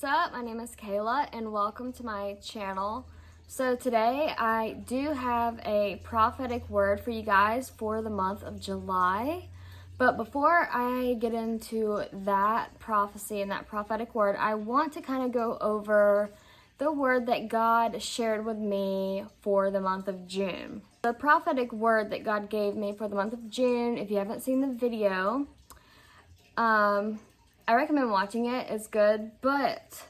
What's up? My name is Kayla and welcome to my channel. So today I do have a prophetic word for you guys for the month of July. But before I get into that prophecy and that prophetic word, I want to kind of go over the word that God shared with me for the month of June. The prophetic word that God gave me for the month of June, if you haven't seen the video, I recommend watching it. It's good, but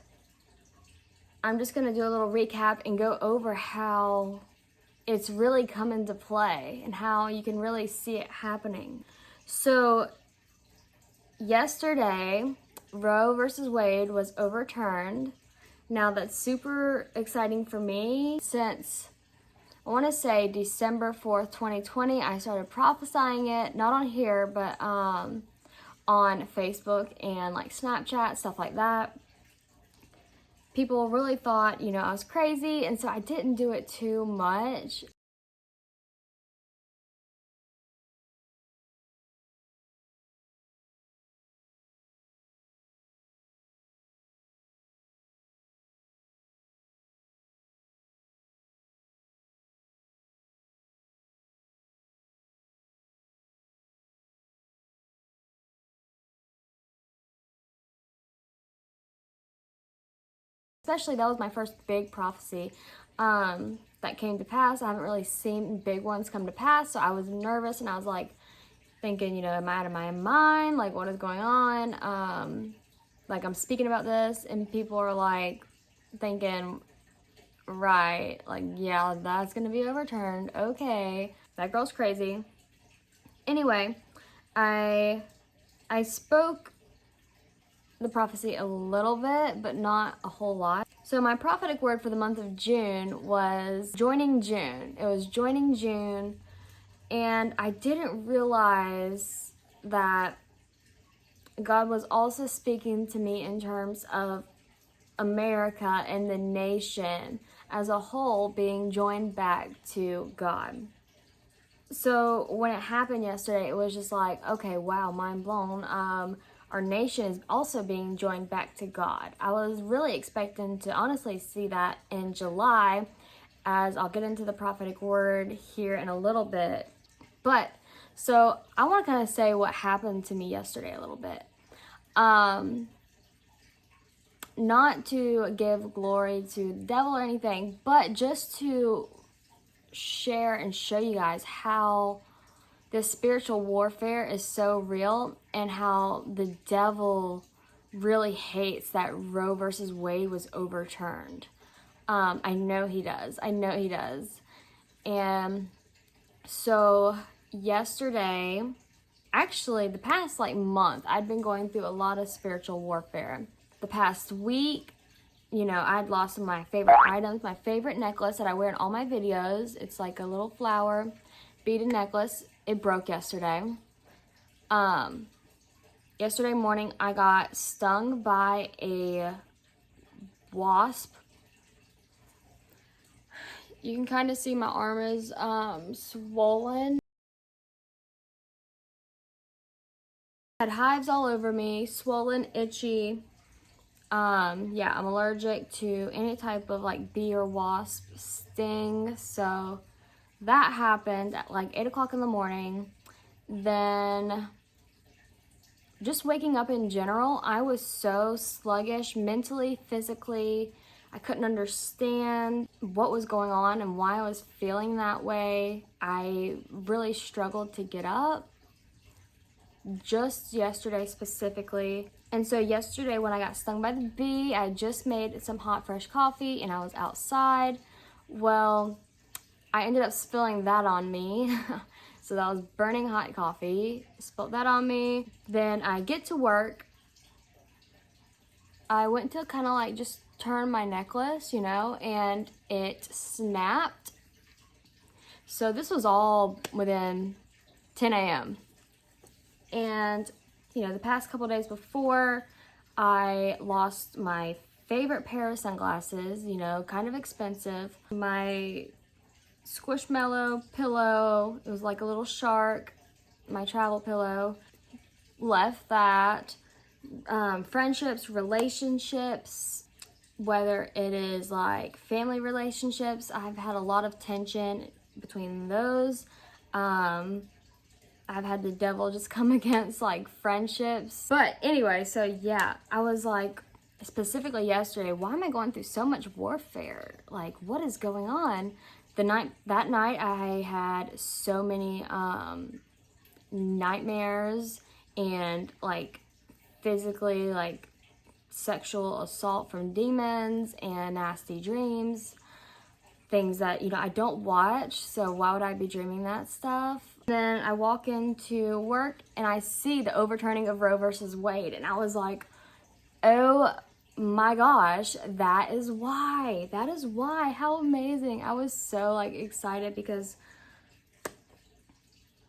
I'm just going to do a little recap and go over how it's really come into play and how you can really see it happening. So yesterday, Roe versus Wade was overturned. Now that's super exciting for me since I want to say December 4th, 2020, I started prophesying it, not on here, but on Facebook and like Snapchat, stuff like that. People really thought, I was crazy, and so I didn't do it too much. Especially that was my first big prophecy that came to pass. I haven't really seen big ones come to pass, so I was nervous and I was like thinking, am I out of my mind? Like, what is going on? Like, I'm speaking about this and people are like thinking, right, like, yeah, that's gonna be overturned. Okay, that girl's crazy. Anyway, I spoke the prophecy a little bit, but not a whole lot. So my prophetic word for the month of June was joining June. It was joining June, and I didn't realize that God was also speaking to me in terms of America and the nation as a whole being joined back to God. So when it happened yesterday, it was just like, okay, wow, mind blown. Our nation is also being joined back to God. I was really expecting to honestly see that in July, as I'll get into the prophetic word here in a little bit. But, so I want to kind of say what happened to me yesterday a little bit. Not to give glory to the devil or anything, but just to share and show you guys how this spiritual warfare is so real and how the devil really hates that Roe versus Wade was overturned. I know he does. And so yesterday, actually the past month, I'd been going through a lot of spiritual warfare. The past week, I'd lost some of my favorite items. My favorite necklace that I wear in all my videos. It's like a little flower beaded necklace. It broke yesterday. Yesterday morning, I got stung by a wasp. You can kind of see my arm is swollen. I had hives all over me, swollen, itchy. Yeah, I'm allergic to any type of bee or wasp sting. So that happened at 8 o'clock in the morning. Then just waking up in general, I was so sluggish mentally, physically. I couldn't understand what was going on and why I was feeling that way. I really struggled to get up just yesterday specifically. And so yesterday when I got stung by the bee, I just made some hot fresh coffee and I was outside. Well, I ended up spilling that on me. So that was burning hot coffee. Spilled that on me. Then I get to work. I went to kind of like just turn my necklace, you know, and it snapped. So this was all within 10 a.m. And, you know, the past couple days before, I lost my favorite pair of sunglasses, you know, kind of expensive. My Squishmallow pillow, it was like a little shark, my travel pillow. Left that. Friendships, relationships, whether it is like family relationships, I've had a lot of tension between those. I've had the devil just come against like friendships. But anyway, so yeah, I was like, specifically yesterday, why am I going through so much warfare? Like, what is going on? That night I had so many nightmares and like physically like sexual assault from demons and nasty dreams, things that, you know, I don't watch, so why would I be dreaming that stuff? Then I walk into work and I see the overturning of Roe versus Wade, and I was like, oh my gosh, that is why, how amazing. I was so like excited because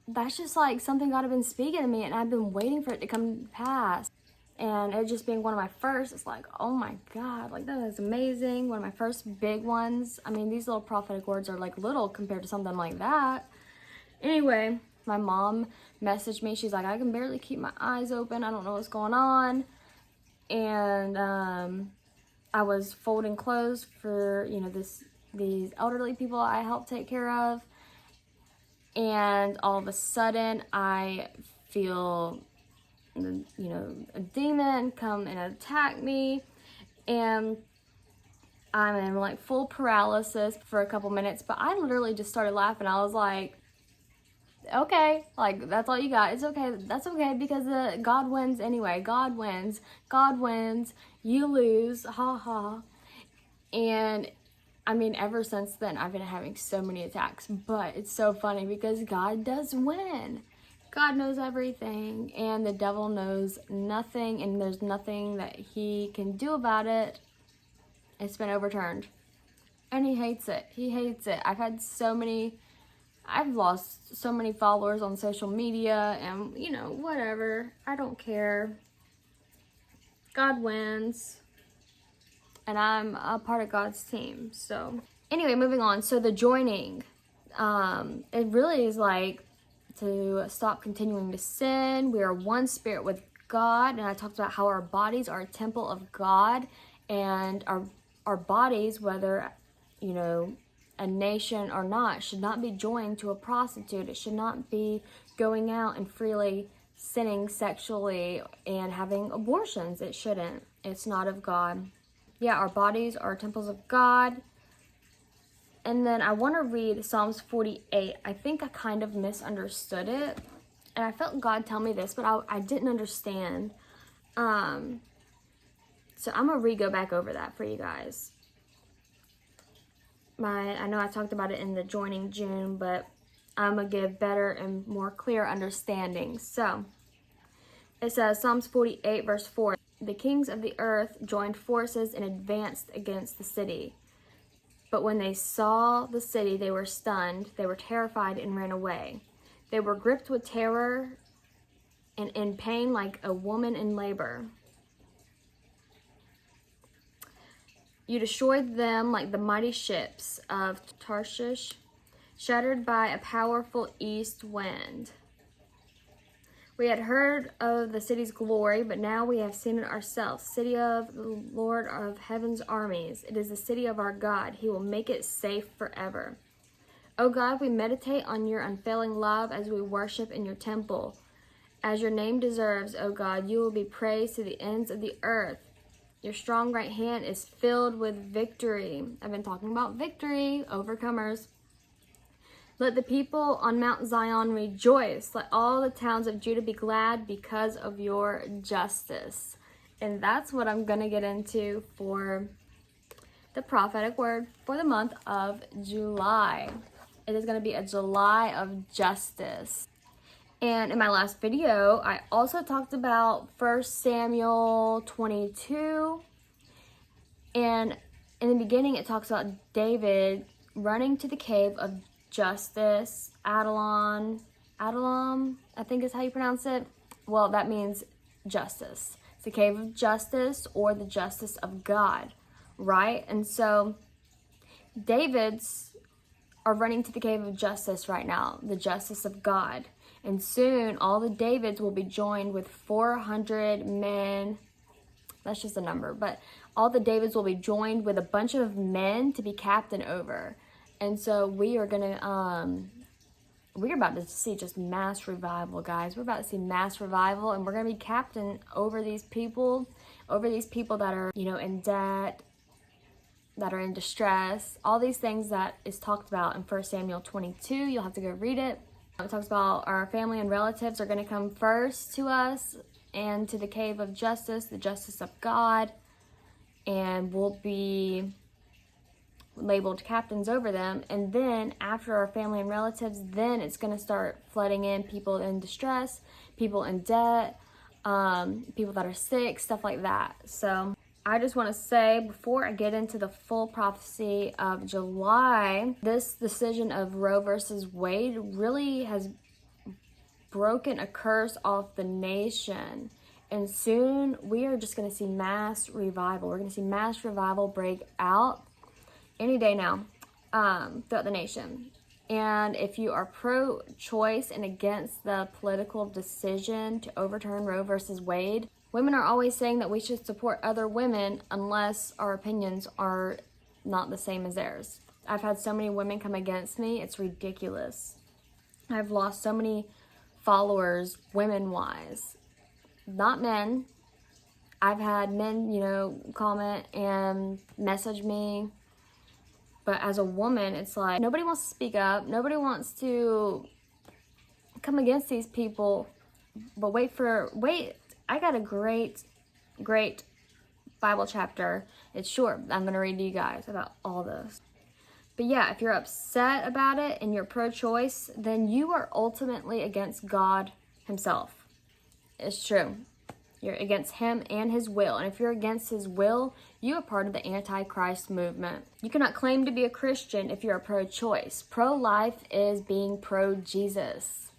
that's just like something God had been speaking to me, and I've been waiting for it to come to pass. And it just being one of my first, it's like, oh my God, like that is amazing. One of my first big ones. I mean, these little prophetic words are like little compared to something like that. Anyway, my mom messaged me. She's like, I can barely keep my eyes open. I don't know what's going on. And I was folding clothes for, you know, these elderly people I help take care of. And all of a sudden I feel, you know, a demon come and attack me, and I'm in like full paralysis for a couple minutes. But I literally just started laughing. I was like, okay, like that's all you got, it's okay, that's okay, because God wins anyway. God wins, you lose, ha ha. And I mean, ever since then I've been having so many attacks. But it's so funny because God does win. God knows everything, and the devil knows nothing, and there's nothing that he can do about it. It's been overturned. And he hates it. I've lost so many followers on social media, and, you know, whatever. I don't care. God wins. And I'm a part of God's team. So, anyway, moving on. So, the joining. It really is like to stop continuing to sin. We are one spirit with God, and I talked about how our bodies are a temple of God, and our bodies, whether, you know, a nation or not, should not be joined to a prostitute. It should not be going out and freely sinning sexually and having abortions. It shouldn't. It's not of God. Yeah, our bodies are temples of God. And then I want to read Psalms 48. I think I kind of misunderstood it. And I felt God tell me this, but I didn't understand. So I'm going to go back over that for you guys. I know I talked about it in the joining June, but I'm going to give better and more clear understanding. So it says, Psalms 48 verse 4, the kings of the earth joined forces and advanced against the city. But when they saw the city, they were stunned, they were terrified and ran away. They were gripped with terror and in pain like a woman in labor. You destroyed them like the mighty ships of Tarshish, shattered by a powerful east wind. We had heard of the city's glory, but now we have seen it ourselves. City of the Lord of heaven's armies. It is the city of our God. He will make it safe forever. O God, we meditate on your unfailing love as we worship in your temple. As your name deserves, O God, you will be praised to the ends of the earth. Your strong right hand is filled with victory. I've been talking about victory, overcomers. Let the people on Mount Zion rejoice. Let all the towns of Judah be glad because of your justice. And that's what I'm going to get into for the prophetic word for the month of July. It is going to be a July of justice. And in my last video, I also talked about 1 Samuel 22. And in the beginning, it talks about David running to the cave of justice. Adullam, I think is how you pronounce it. Well, that means justice. It's the cave of justice, or the justice of God, right? And so David's are running to the cave of justice right now, the justice of God. And soon all the Davids will be joined with 400 men. That's just a number, but all the Davids will be joined with a bunch of men to be captain over. And so we're about to see just mass revival, guys. We're about to see mass revival, and we're going to be captain over these people that are, in debt, that are in distress, all these things that is talked about in 1 Samuel 22. You'll have to go read it. It talks about our family and relatives are going to come first to us and to the cave of justice, the justice of God, and we'll be labeled captains over them. And then after our family and relatives, then it's going to start flooding in people in distress, people in debt, people that are sick, stuff like that. So I just want to say, before I get into the full prophecy of July, this decision of Roe versus Wade really has broken a curse off the nation. And soon we are just going to see mass revival. We're going to see mass revival break out any day now, throughout the nation. And if you are pro-choice and against the political decision to overturn Roe versus Wade, women are always saying that we should support other women unless our opinions are not the same as theirs. I've had so many women come against me, it's ridiculous. I've lost so many followers, women-wise. Not men. I've had men, comment and message me. But as a woman, it's like, nobody wants to speak up. Nobody wants to come against these people. But wait, I got a great Bible chapter. It's short. I'm going to read to you guys about all this. But yeah, if you're upset about it and you're pro-choice, then you are ultimately against God himself. It's true. You're against him and his will. And if you're against his will, you are part of the Antichrist movement. You cannot claim to be a Christian if you're a pro-choice. Pro-life is being pro-Jesus.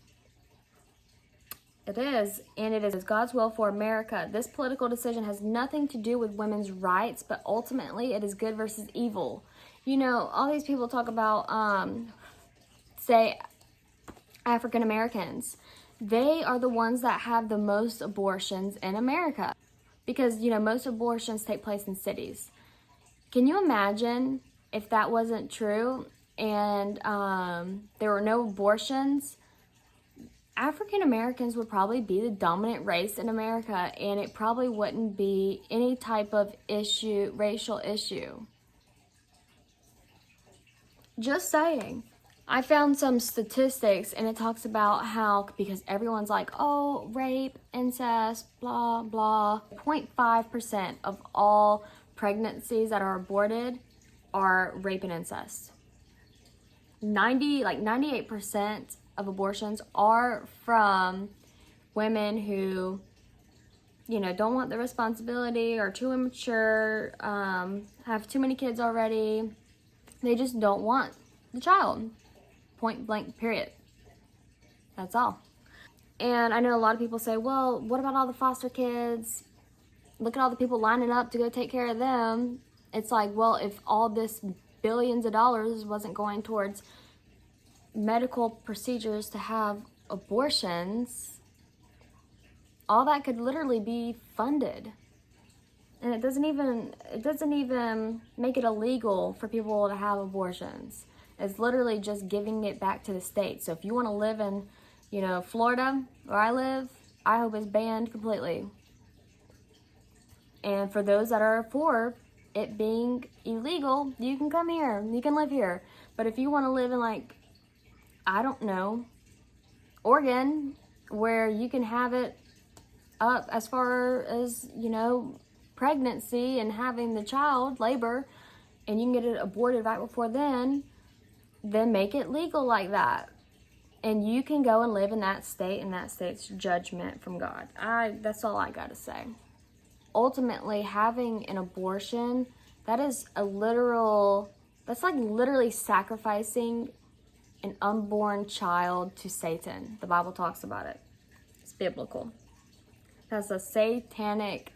It is, and it is God's will for America. This political decision has nothing to do with women's rights, but ultimately it is good versus evil. All these people talk about, say, African Americans. They are the ones that have the most abortions in America because, most abortions take place in cities. Can you imagine if that wasn't true and there were no abortions? African Americans would probably be the dominant race in America, and it probably wouldn't be any type of racial issue. Just saying. I found some statistics, and it talks about how, because everyone's like, oh, rape, incest, blah, blah. 0.5% of all pregnancies that are aborted are rape and incest. 98% of abortions are from women who, don't want the responsibility, are too immature, have too many kids already. They just don't want the child. Point blank, period. That's all. And I know a lot of people say, well, what about all the foster kids? Look at all the people lining up to go take care of them. It's like, well, if all this billions of dollars wasn't going towards medical procedures to have abortions, all that could literally be funded. And it doesn't even make it illegal for people to have abortions. It's literally just giving it back to the state. So if you want to live in, Florida, where I live, I hope it's banned completely. And for those that are for it being illegal, you can come here. You can live here. But if you want to live in, I don't know, Oregon, where you can have it up as far as, pregnancy and having the child, labor, and you can get it aborted right before then, then make it legal like that. And you can go and live in that state, and that state's judgment from God. That's all I gotta say. Ultimately, having an abortion, that's like literally sacrificing an unborn child to Satan. The Bible talks about it. It's biblical. It's a satanic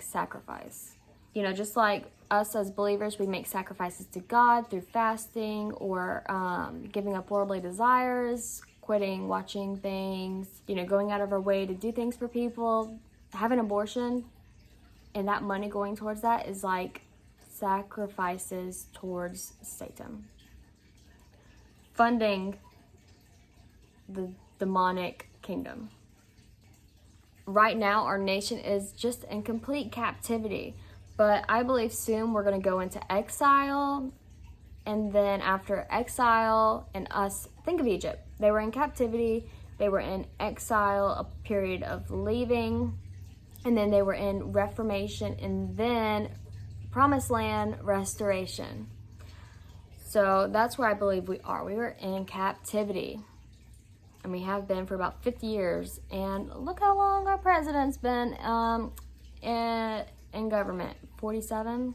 sacrifice. You know, just like us as believers, we make sacrifices to God through fasting or giving up worldly desires, quitting watching things, you know, going out of our way to do things for people. Having an abortion and that money going towards that is like sacrifices towards Satan. Funding the demonic kingdom. Right now, our nation is just in complete captivity. But I believe soon we're going to go into exile. And then after exile and us, think of Egypt. They were in captivity. They were in exile, a period of leaving. And then they were in reformation. And then promised land restoration. So that's where I believe we are. We were in captivity. And we have been for about 50 years. And look how long our president's been in government. 47.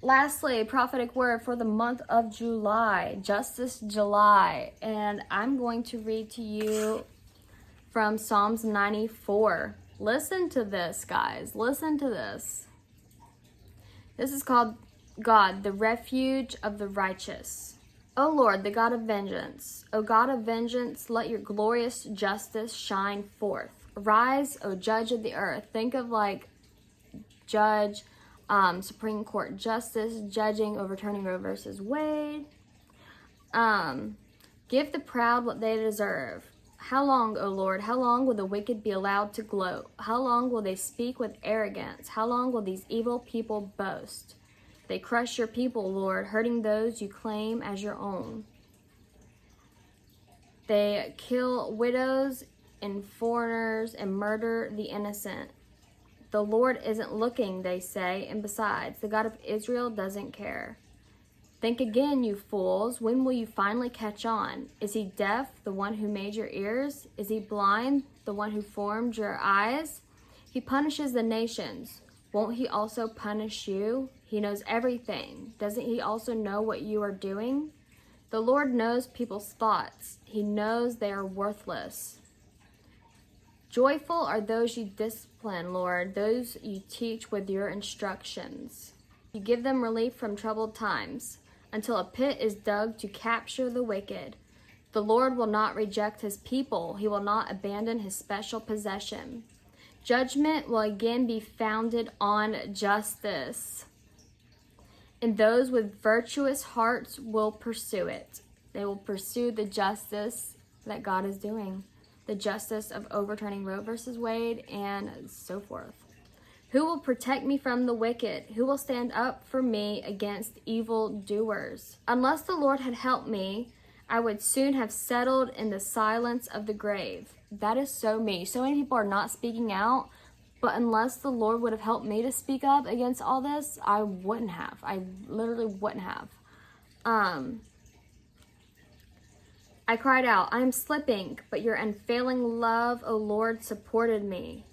Lastly, prophetic word for the month of July. Justice July. And I'm going to read to you from Psalms 94. Listen to this, guys. Listen to this. This is called God, the refuge of the righteous. O Lord, the God of vengeance. O God of vengeance, let your glorious justice shine forth. Rise, O judge of the earth. Think of like judge, Supreme Court justice, judging, overturning Roe versus Wade. Give the proud what they deserve. How long, O Lord, how long will the wicked be allowed to gloat? How long will they speak with arrogance? How long will these evil people boast? They crush your people, Lord, hurting those you claim as your own. They kill widows and foreigners and murder the innocent. The Lord isn't looking, they say, and besides, the God of Israel doesn't care. Think again, you fools. When will you finally catch on? Is he deaf, the one who made your ears? Is he blind, the one who formed your eyes? He punishes the nations. Won't he also punish you? He knows everything. Doesn't he also know what you are doing? The Lord knows people's thoughts. He knows they are worthless. Joyful are those you discipline, Lord, those you teach with your instructions. You give them relief from troubled times, until a pit is dug to capture the wicked. The Lord will not reject his people. He will not abandon his special possession. Judgment will again be founded on justice, and those with virtuous hearts will pursue it. They will pursue the justice that God is doing, the justice of overturning Roe versus Wade and so forth. Who will protect me from the wicked? Who will stand up for me against evildoers? Unless the Lord had helped me, I would soon have settled in the silence of the grave. That is so me. So many people are not speaking out, but unless the Lord would have helped me to speak up against all this, I wouldn't have. I literally wouldn't have. I cried out, I am slipping, but your unfailing love, O Lord, supported me.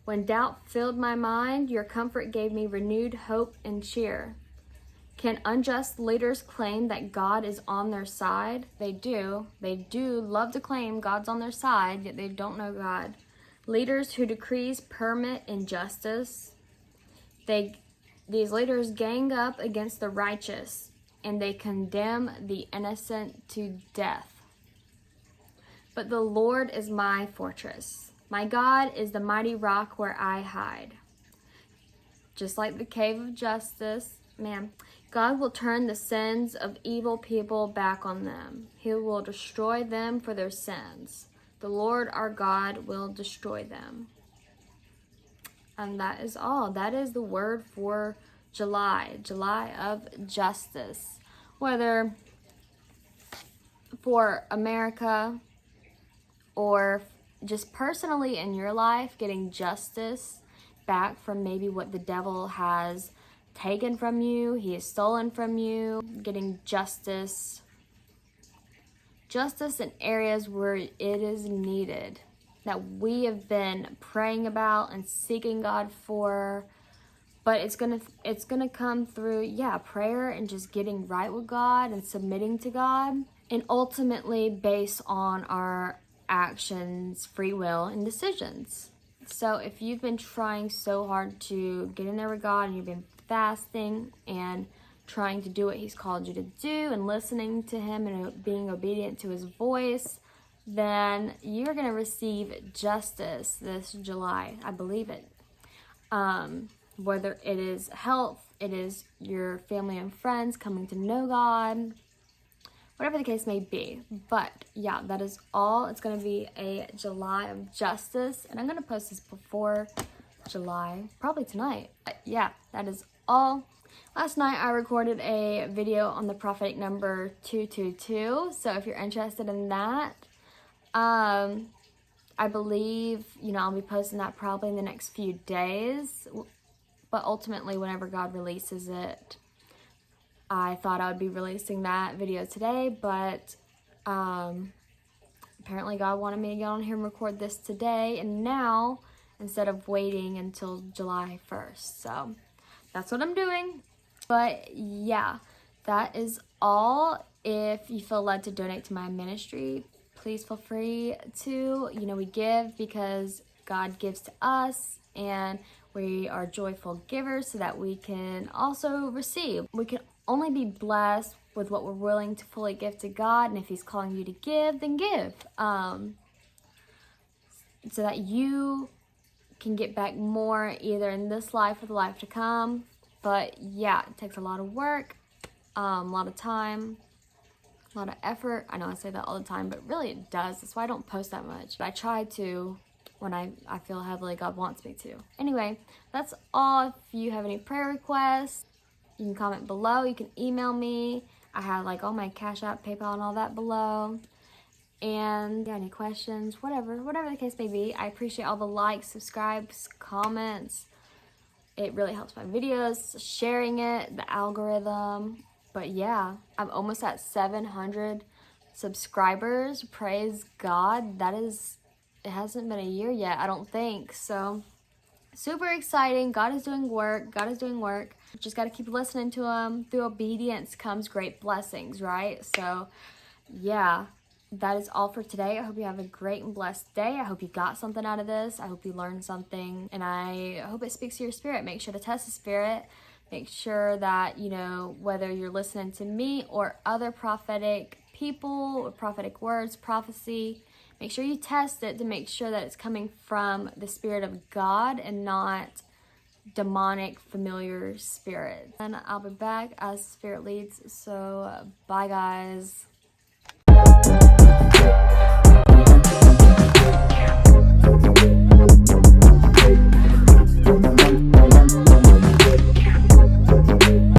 When doubt filled my mind, your comfort gave me renewed hope and cheer. Can unjust leaders claim that God is on their side? They do. They do love to claim God's on their side, yet they don't know God. Leaders who decrees permit injustice. These leaders gang up against the righteous, and they condemn the innocent to death. But the Lord is my fortress. My God is the mighty rock where I hide. Just like the cave of justice, God will turn the sins of evil people back on them. He will destroy them for their sins. The Lord our God will destroy them. And that is all. That is the word for July. July of justice. Whether for America or just personally in your life, getting justice back from maybe what the devil has taken from you, he is stolen from you, getting justice in areas where it is needed, that we have been praying about and seeking God for. But it's gonna come through, prayer and just getting right with God and submitting to God, and ultimately based on our actions, free will, and decisions. So if you've been trying so hard to get in there with God, and you've been fasting and trying to do what he's called you to do and listening to him and being obedient to his voice, then you're going to receive justice this July. I believe it. Whether it is health, it is your family and friends coming to know God, whatever the case may be. But yeah, that is all. It's going to be a July of justice, and I'm going to post this before July, probably tonight. Yeah, that is all. Last night I recorded a video on the prophetic number 222, so if you're interested in that, I believe, I'll be posting that probably in the next few days, but ultimately whenever God releases it. I thought I would be releasing that video today, but apparently God wanted me to get on here and record this today and now, instead of waiting until July 1st. So that's what I'm doing. But yeah, that is all. If you feel led to donate to my ministry, please feel free to. We give because God gives to us, and we are joyful givers so that we can also receive. We can only be blessed with what we're willing to fully give to God, and if he's calling you to give, then give. So that you can get back more either in this life or the life to come. But yeah, it takes a lot of work, a lot of time, a lot of effort. I know I say that all the time, but really it does. That's why I don't post that much. But I try to when I feel heavily God wants me to. Anyway, that's all. If you have any prayer requests, you can comment below. You can email me. I have all my Cashapp, PayPal, and all that below. And any questions, whatever the case may be. I appreciate all the likes, subscribes, comments. It really helps my videos, sharing it, the algorithm. But yeah, I'm almost at 700 subscribers. Praise God. It hasn't been a year yet, I don't think. So super exciting. God is doing work. Just got to keep listening to him. Through obedience comes great blessings, right? So yeah, that is all for today. I hope you have a great and blessed day. I hope you got something out of this. I hope you learned something, and I hope it speaks to your spirit. Make sure to test the spirit. Make sure that, whether you're listening to me or other prophetic people or prophetic words, prophecy, make sure you test it to make sure that it's coming from the Spirit of God and not demonic familiar spirits. And I'll be back as Spirit leads. So bye guys.